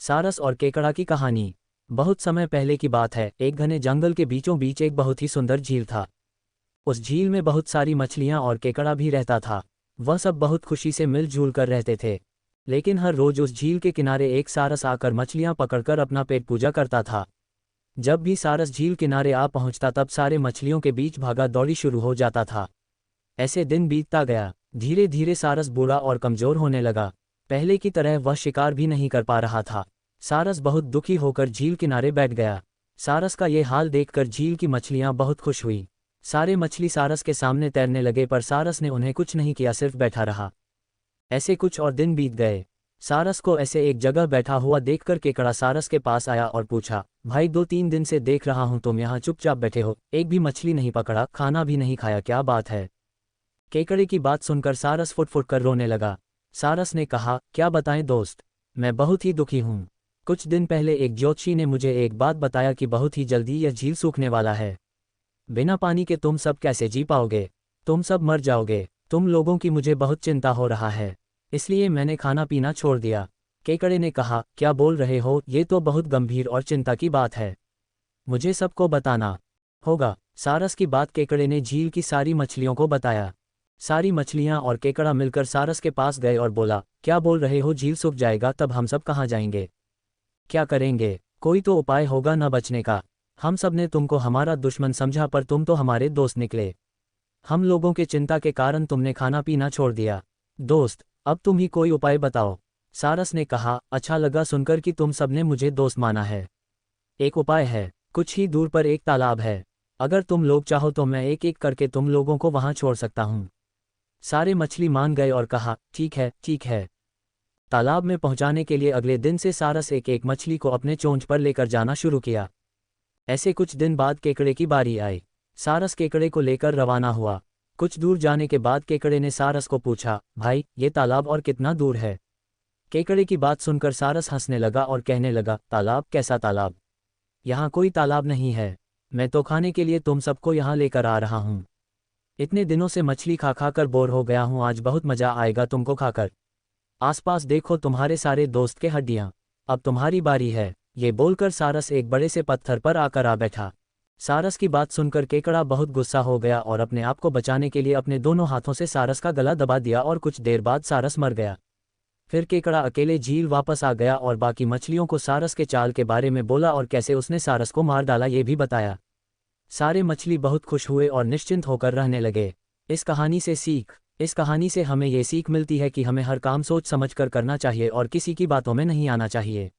सारस और केकड़ा की कहानी। बहुत समय पहले की बात है। एक घने जंगल के बीचों बीच एक बहुत ही सुंदर झील था। उस झील में बहुत सारी मछलियां और केकड़ा भी रहता था। वह सब बहुत खुशी से मिलजुल कर रहते थे। लेकिन हर रोज उस झील के किनारे एक सारस आकर मछलियां पकड़कर अपना पेट पूजा करता था। जब भी सारस झील किनारे आ पहुंचता तब सारे मछलियों के बीच भागा दौड़ी शुरू हो जाता था। ऐसे दिन बीतता गया। धीरे धीरे सारस बूढ़ा और कमजोर होने लगा। पहले की तरह वह शिकार भी नहीं कर पा रहा था। सारस बहुत दुखी होकर झील किनारे बैठ गया। सारस का ये हाल देखकर झील की मछलियां बहुत खुश हुई। सारे मछली सारस के सामने तैरने लगे पर सारस ने उन्हें कुछ नहीं किया, सिर्फ बैठा रहा। ऐसे कुछ और दिन बीत गए। सारस को ऐसे एक जगह बैठा हुआ देखकर केकड़ा सारस के पास आया और पूछा, भाई 2-3 दिन से देख रहा हूं तुम यहाँ चुपचाप बैठे हो, एक भी मछली नहीं पकड़ा, खाना भी नहीं खाया, क्या बात है। केकड़े की बात सुनकर सारस फुट फुट कर रोने लगा। सारस ने कहा, क्या बताएं दोस्त, मैं बहुत ही दुखी हूँ। कुछ दिन पहले एक ज्योतिषी ने मुझे एक बात बताया कि बहुत ही जल्दी यह झील सूखने वाला है। बिना पानी के तुम सब कैसे जी पाओगे, तुम सब मर जाओगे। तुम लोगों की मुझे बहुत चिंता हो रहा है, इसलिए मैंने खाना पीना छोड़ दिया। केकड़े ने कहा, क्या बोल रहे हो, ये तो बहुत गंभीर और चिंता की बात है, मुझे सबको बताना होगा। सारस की बात केकड़े ने झील की सारी मछलियों को बताया। सारी मछलियां और केकड़ा मिलकर सारस के पास गए और बोला, क्या बोल रहे हो, झील सूख जाएगा तब हम सब कहाँ जाएंगे, क्या करेंगे, कोई तो उपाय होगा न बचने का। हम सब ने तुमको हमारा दुश्मन समझा पर तुम तो हमारे दोस्त निकले। हम लोगों के चिंता के कारण तुमने खाना पीना छोड़ दिया। दोस्त, अब तुम ही कोई उपाय बताओ। सारस ने कहा, अच्छा लगा सुनकर कि तुम सब ने मुझे दोस्त माना है। एक उपाय है, कुछ ही दूर पर एक तालाब है। अगर तुम लोग चाहो तो मैं एक एक करके तुम लोगों को वहां छोड़ सकता हूँ। सारे मछली मान गए और कहा, ठीक है ठीक है। तालाब में पहुंचाने के लिए अगले दिन से सारस एक एक मछली को अपने चोंच पर लेकर जाना शुरू किया। ऐसे कुछ दिन बाद केकड़े की बारी आई। सारस केकड़े को लेकर रवाना हुआ। कुछ दूर जाने के बाद केकड़े ने सारस को पूछा, भाई ये तालाब और कितना दूर है। केकड़े की बात सुनकर सारस हंसने लगा और कहने लगा, तालाब, कैसा तालाब, यहाँ कोई तालाब नहीं है। मैं तो खाने के लिए तुम सबको यहाँ लेकर आ रहा हूँ। इतने दिनों से मछली खा खा कर बोर हो गया हूँ, आज बहुत मजा आएगा तुमको खाकर। आसपास देखो तुम्हारे सारे दोस्त के हड्डियां, अब तुम्हारी बारी है। ये बोलकर सारस एक बड़े से पत्थर पर आकर आ बैठा। सारस की बात सुनकर केकड़ा बहुत गुस्सा हो गया और अपने आप को बचाने के लिए अपने दोनों हाथों से सारस का गला दबा दिया और कुछ देर बाद सारस मर गया। फिर केकड़ा अकेले झील वापस आ गया और बाकी मछलियों को सारस के चाल के बारे में बोला और कैसे उसने सारस को मार डाला ये भी बताया। सारे मछली बहुत खुश हुए और निश्चिंत होकर रहने लगे। इस कहानी से सीख, इस कहानी से हमें ये सीख मिलती है कि हमें हर काम सोच समझ कर करना चाहिए और किसी की बातों में नहीं आना चाहिए।